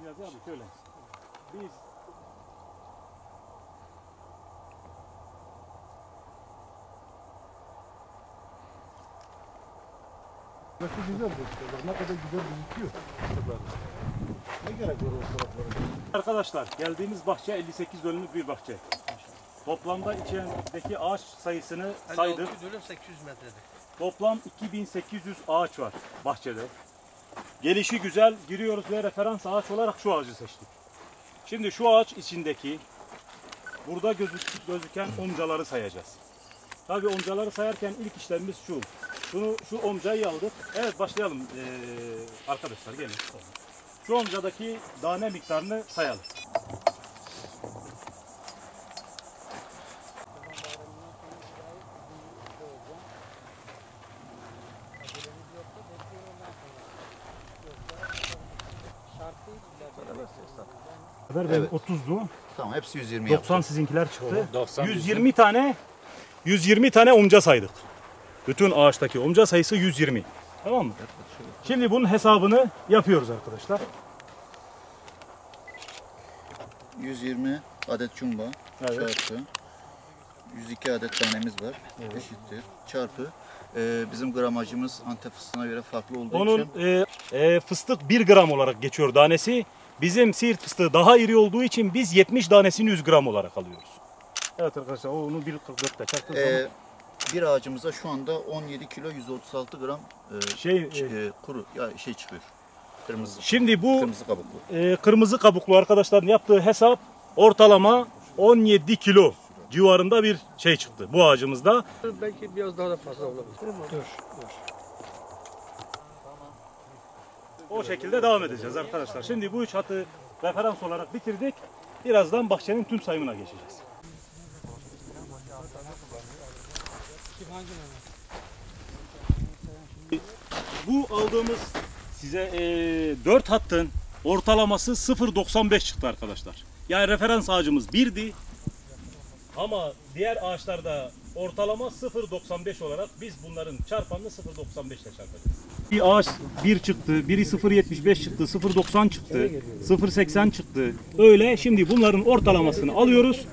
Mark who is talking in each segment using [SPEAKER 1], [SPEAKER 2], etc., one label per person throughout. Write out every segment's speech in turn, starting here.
[SPEAKER 1] Niyazi abi şöyle. Biz
[SPEAKER 2] Burası güzel işte. Ne kadar güzel gözüküyor. Ne gerek var o taraflara?
[SPEAKER 1] arkadaşlar geldiğimiz bahçe 58 dönümlük bir bahçe. Toplamda içindeki ağaç sayısını saydık.
[SPEAKER 3] 56 dönüm 800 metredir.
[SPEAKER 1] Toplam 2800 ağaç var bahçede. Gelişi güzel, giriyoruz ve referans ağaç olarak şu ağacı seçtik. Şimdi şu ağaç içindeki burada gözüken omcaları sayacağız. Tabii omcaları sayarken ilk işlemimiz şu. Şu omcayı aldık. Evet, başlayalım arkadaşlar, gelin. Şu omcadaki tane miktarını sayalım.
[SPEAKER 2] Evet.
[SPEAKER 1] 30'du.
[SPEAKER 2] Tamam, hepsi 120
[SPEAKER 1] 90
[SPEAKER 2] yaptı.
[SPEAKER 1] sizinkiler çıktı.
[SPEAKER 4] 90
[SPEAKER 1] 120 tane omca saydık. Bütün ağaçtaki omca sayısı 120. Tamam mı? Şimdi bunun hesabını yapıyoruz arkadaşlar.
[SPEAKER 2] 120 adet cumba
[SPEAKER 1] Evet.
[SPEAKER 2] çarpı 102 adet tanemiz var. Eşittir. Çarpı bizim gramajımız Antep fıstığına göre farklı olduğu
[SPEAKER 1] Onun
[SPEAKER 2] için
[SPEAKER 1] fıstık 1 gram olarak geçiyor tanesi. Bizim Siirt fıstığı daha iri olduğu için biz 70 tanesini 100 gram olarak alıyoruz. Evet arkadaşlar, onu 1.44'te çarptığı zaman
[SPEAKER 2] bir ağacımıza şu anda 17 kilo 136 gram kuru çıkıyor. Kırmızı.
[SPEAKER 1] şimdi bu
[SPEAKER 2] Kırmızı kabuklu.
[SPEAKER 1] kırmızı kabuklu arkadaşların yaptığı hesap ortalama 17 kilo civarında bir şey çıktı bu ağacımızda.
[SPEAKER 3] Belki biraz daha da fazla olabilir. Dur.
[SPEAKER 1] O şekilde devam edeceğiz arkadaşlar. Şimdi bu üç hatı referans olarak bitirdik. Birazdan bahçenin tüm sayımına geçeceğiz. Bu aldığımız size 4 hattın ortalaması 0.95 çıktı arkadaşlar. Yani referans ağacımız 1'di. Ama diğer ağaçlarda ortalama 0.95 olarak biz bunların çarpanını 0.95 ile çarpacağız. Bir ağaç 1 çıktı, biri 0.75 çıktı, 0.90 çıktı, 0.80 çıktı. Öyle şimdi bunların ortalamasını alıyoruz.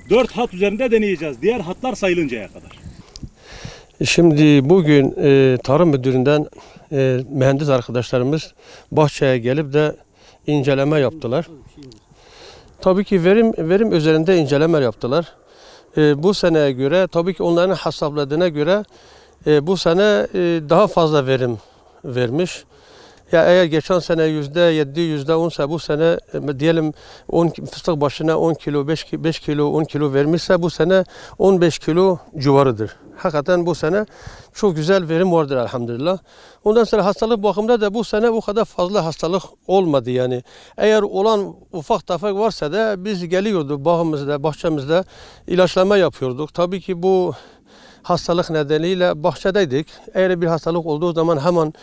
[SPEAKER 1] 4 hat üzerinde deneyeceğiz. Diğer hatlar sayılıncaya kadar.
[SPEAKER 3] Şimdi bugün Tarım Müdürü'nden mühendis arkadaşlarımız bahçeye gelip de inceleme yaptılar. Tabii ki verim üzerinde inceleme yaptılar. Bu seneye göre, tabii ki onların hesapladığına göre bu sene daha fazla verim vermiş. Ya eğer geçen sene %7, %10 bu sene diyelim 10 fıstık başına 10 kilo, 5 kilo, 10 kilo vermişse bu sene 15 kilo civarıdır. Hakikaten bu sene çok güzel verim vardır elhamdülillah. Ondan sonra hastalık bakımında da bu sene o kadar fazla hastalık olmadı yani. Eğer olan ufak tefek varsa da biz geliyorduk bağımızda, bahçemizde ilaçlama yapıyorduk. Tabii ki bu hastalık nedeniyle bahçedeydik. Eğer bir hastalık olduğu zaman hemen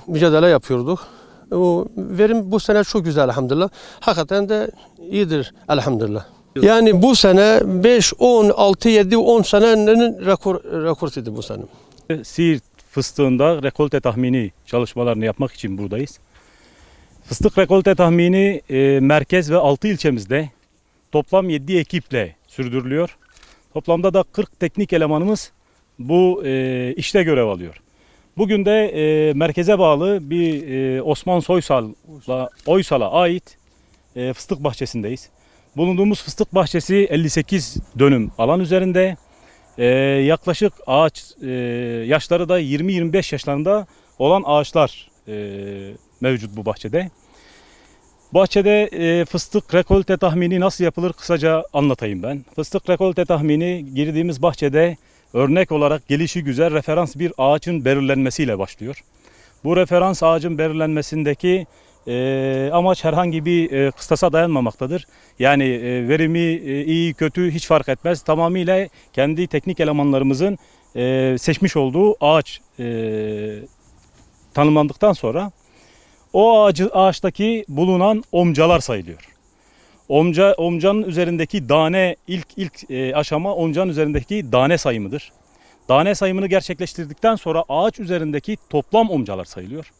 [SPEAKER 3] mücadele yapıyorduk. O verim bu sene çok güzel elhamdülillah. Hakikaten de iyidir elhamdülillah. Yani bu sene 5, 10, 6, 7, 10 senenin rekortuydu bu sene.
[SPEAKER 1] Siirt fıstığında rekolte tahmini çalışmalarını yapmak için buradayız. Fıstık rekolte tahmini merkez ve 6 ilçemizde toplam 7 ekiple sürdürülüyor. Toplamda da 40 teknik elemanımız bu işte görev alıyor. Bugün de merkeze bağlı bir Osman Oysal'a ait fıstık bahçesindeyiz. Bulunduğumuz fıstık bahçesi 58 dönüm alan üzerinde. Yaklaşık ağaç yaşları da 20-25 yaşlarında olan ağaçlar mevcut bu bahçede. Bahçede fıstık rekolte tahmini nasıl yapılır kısaca anlatayım ben. Fıstık rekolte tahmini girdiğimiz bahçede örnek olarak gelişi güzel referans bir ağacın belirlenmesiyle başlıyor. Bu referans ağacın belirlenmesindeki amaç herhangi bir kıstasa dayanmamaktadır. Yani verimi iyi kötü hiç fark etmez. Tamamıyla kendi teknik elemanlarımızın seçmiş olduğu ağaç tanımlandıktan sonra o ağaçtaki bulunan omcalar sayılıyor. Omcanın üzerindeki tane ilk aşama omcanın üzerindeki tane sayımıdır. Tane sayımını gerçekleştirdikten sonra ağaç üzerindeki toplam omcalar sayılıyor.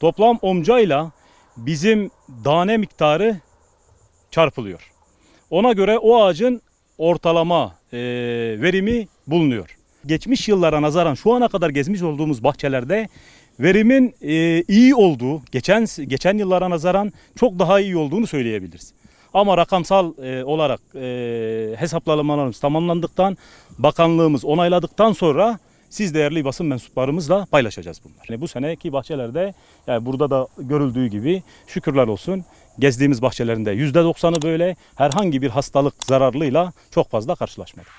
[SPEAKER 1] Toplam omcayla bizim tane miktarı çarpılıyor. Ona göre o ağacın ortalama verimi bulunuyor. Geçmiş yıllara nazaran şu ana kadar gezmiş olduğumuz bahçelerde verimin iyi olduğu, geçen yıllara nazaran çok daha iyi olduğunu söyleyebiliriz. Ama rakamsal olarak hesaplamalarımız tamamlandıktan, bakanlığımız onayladıktan sonra siz değerli basın mensuplarımızla paylaşacağız bunları. Yani bu seneki bahçelerde, yani burada da görüldüğü gibi şükürler olsun, gezdiğimiz bahçelerinde %90'ı böyle, herhangi bir hastalık zararlıyla çok fazla karşılaşmadık.